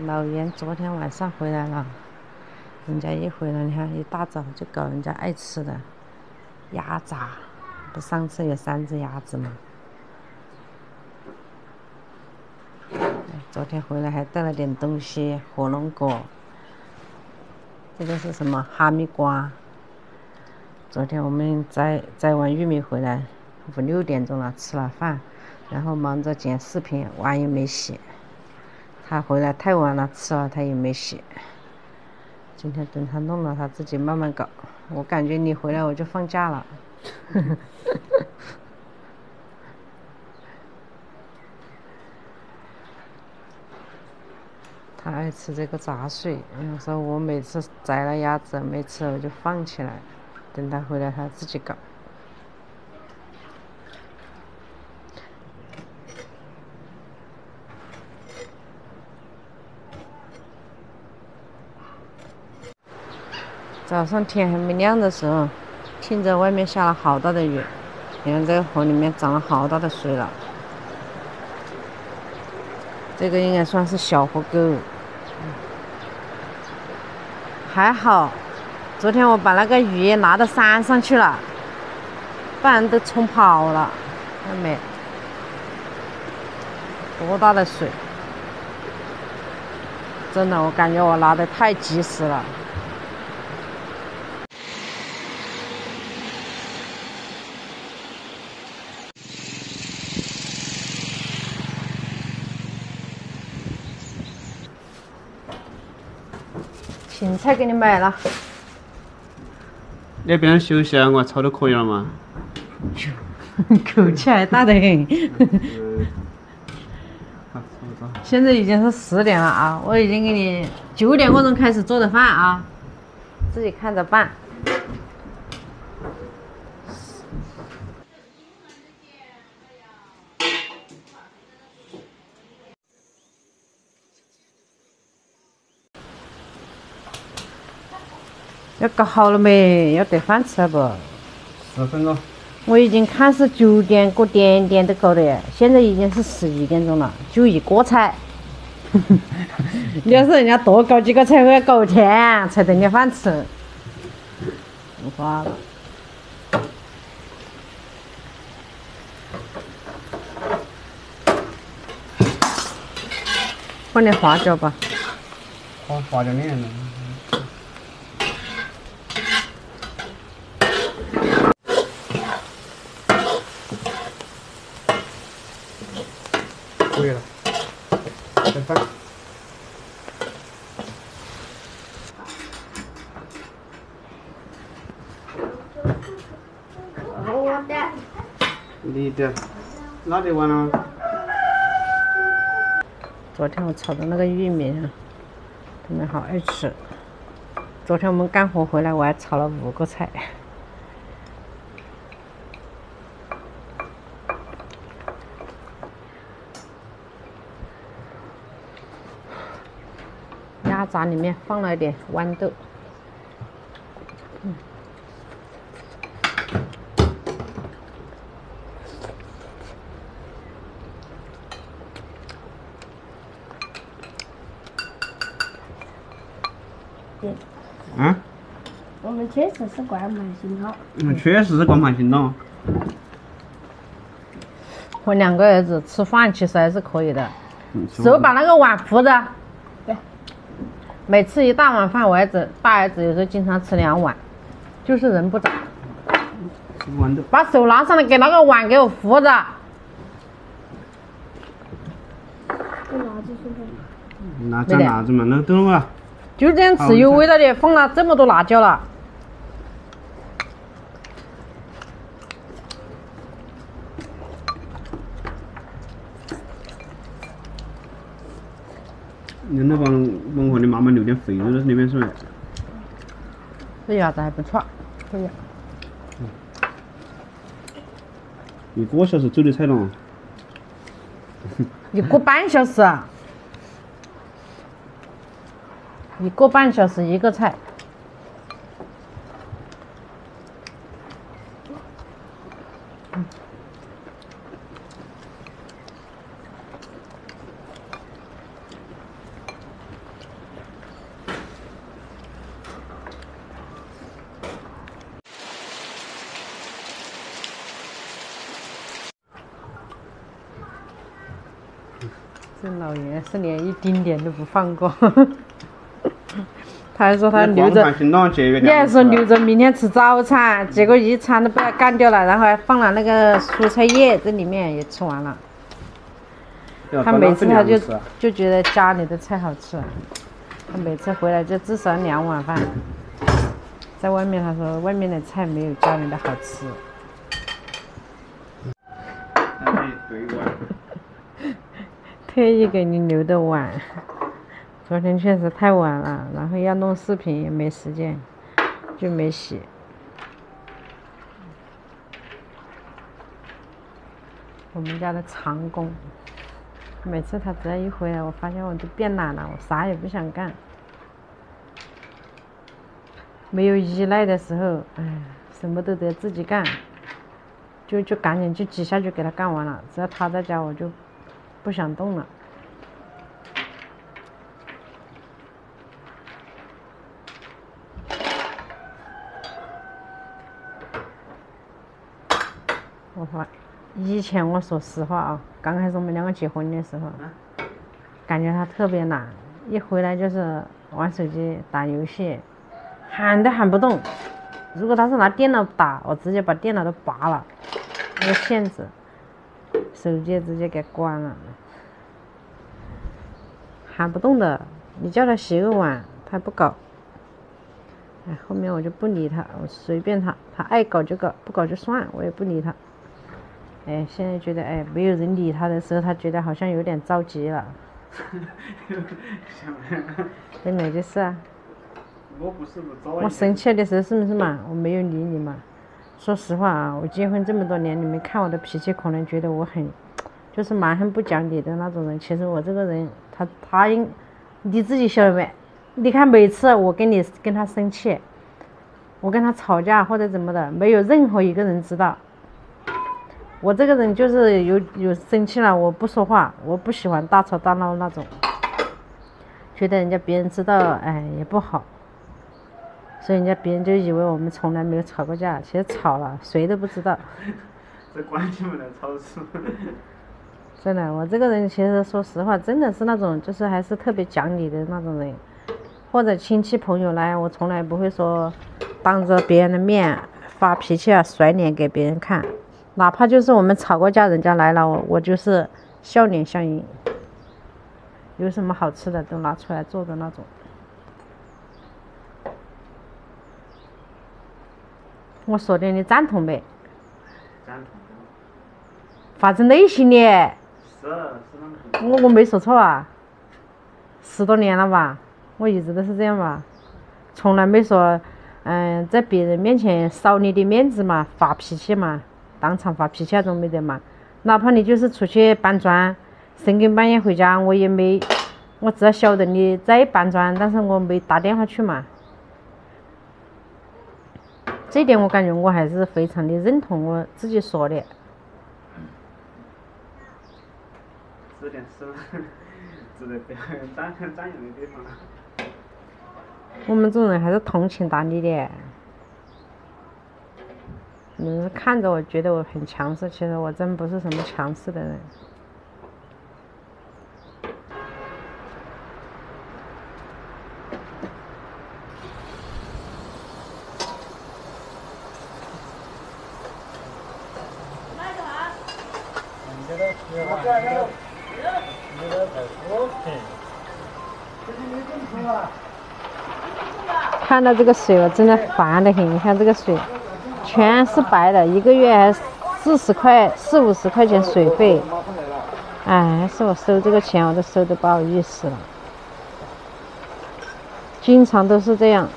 老严昨天晚上回来了，人家一回来，你看一大早就搞人家爱吃的鸭杂，不上次有3只鸭子吗？昨天回来还带了点东西，火龙果，这个是什么哈密瓜。昨天我们摘完玉米回来，5、6点钟了，吃了饭，然后忙着剪视频，碗也没洗。他回来太晚了，吃了他也没洗。今天等他弄了，他自己慢慢搞。我感觉你回来我就放假了。他爱吃这个杂碎，有时候我每次宰了鸭子没吃我就放起来，等他回来他自己搞。早上天还没亮的时候，听着外面下了好大的雨，你看这个河里面涨了好大的水了。这个应该算是小河沟，还好，昨天我把那个鱼拿到山上去了，不然都冲跑了。看到没？多大的水！真的，我感觉我拿的太及时了。芹菜给你买了。那边休息啊，我炒都可以了嘛。口气还大得很。现在已经是10点了啊，我已经给你9点多钟开始做的饭啊，自己看着办。要搞好了没？要得饭吃了不10分钟。我已经看是9点过点点都搞的，现在已经是11点钟了，就一个菜。你要是人家多搞几个菜，我要搞天才等你饭吃。不花了。放点花椒吧。放花椒面呢。可以了，再放。你的，哪里完了？昨天我炒的那个玉米，他们好爱吃。昨天我们干活回来，我还炒了5个菜。鸭杂里面放了一点豌豆。嗯，我们确实是光盘行动。确实是光盘行动。我2个儿子吃饭其实还是可以的，是把那个碗扶着。对。每次一大碗饭，大儿子有时候经常吃2碗，就是人不长。吃不完的。把手拿上来，给那个碗给我扶着。拿蘸辣子嘛，那懂了嘛？就这样吃有味道的，放了这么多辣椒了。你那帮蒙和你妈妈留点肥肉在那边是吧？这鸭子还不错，可以。1个小时走的菜了。1个半小时啊，1个半小时1个菜。这老爷是连一丁点都不放过。他还说他留着，你还说留着明天吃早餐，结果一餐都被他干掉了，然后还放了那个蔬菜叶在里面也吃完了。他每次他就觉得家里的菜好吃，他每次回来就至少2碗饭。在外面他说外面的菜没有家里的好吃。特意给你留的碗。昨天确实太晚了，然后要弄视频也没时间，就没洗。我们家的长工，每次他只要一回来，我发现我就变懒了，我啥也不想干。没有依赖的时候，什么都得自己干，就赶紧就几下就给他干完了。只要他在家，我就不想动了。以前我说实话啊，刚开始我们2个结婚的时候，感觉他特别懒，一回来就是玩手机打游戏，喊都喊不动。如果他是拿电脑打，我直接把电脑都拔了，那个线子，手机直接给关了，喊不动的。你叫他洗个碗，他不搞。后面我就不理他，我随便他爱搞就搞，不搞就算，我也不理他。现在觉得没有人理他的时候，他觉得好像有点着急了。真的就是啊。我生气的时候是不是嘛？我没有理你嘛。说实话啊，我结婚这么多年，你们看我的脾气，可能觉得我就是蛮横不讲理的那种人。其实我这个人，你自己晓得没？你看每次我跟他生气，我跟他吵架或者怎么的，没有任何一个人知道。我这个人就是有生气了，我不说话，我不喜欢大吵大闹那种，觉得别人知道也不好，所以别人就以为我们从来没有吵过架，其实吵了谁都不知道。这关键不能超出。真的，我这个人其实说实话，真的是那种就是还是特别讲理的那种人，或者亲戚朋友来，我从来不会说当着别人的面发脾气啊，甩脸给别人看。哪怕就是我们吵过架，人家来了，我就是笑脸相迎，有什么好吃的都拿出来做的那种。我说的你赞同没？赞同。发自内心的。是我没说错啊，10多年了吧，我一直都是这样吧，从来没说在别人面前扫你的面子嘛，发脾气嘛。当场发脾气那种没得嘛，哪怕你就是出去搬砖，深更半夜回家，我只要晓得你在搬砖，但是我没打电话去嘛。这一点我感觉我还是非常的认同我自己说的。这点是值得占有的地方。我们这种人还是通情达理的。看着我觉得我很强势，其实我真不是什么强势的人。看到这个水我真的烦得很，你看这个水全是白的，一个月还40块40-50块钱水费，是我收这个钱我都收得不好意思了，经常都是这样。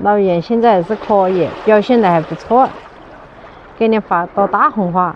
老严现在还是可以，表现得还不错，给你发到大红花。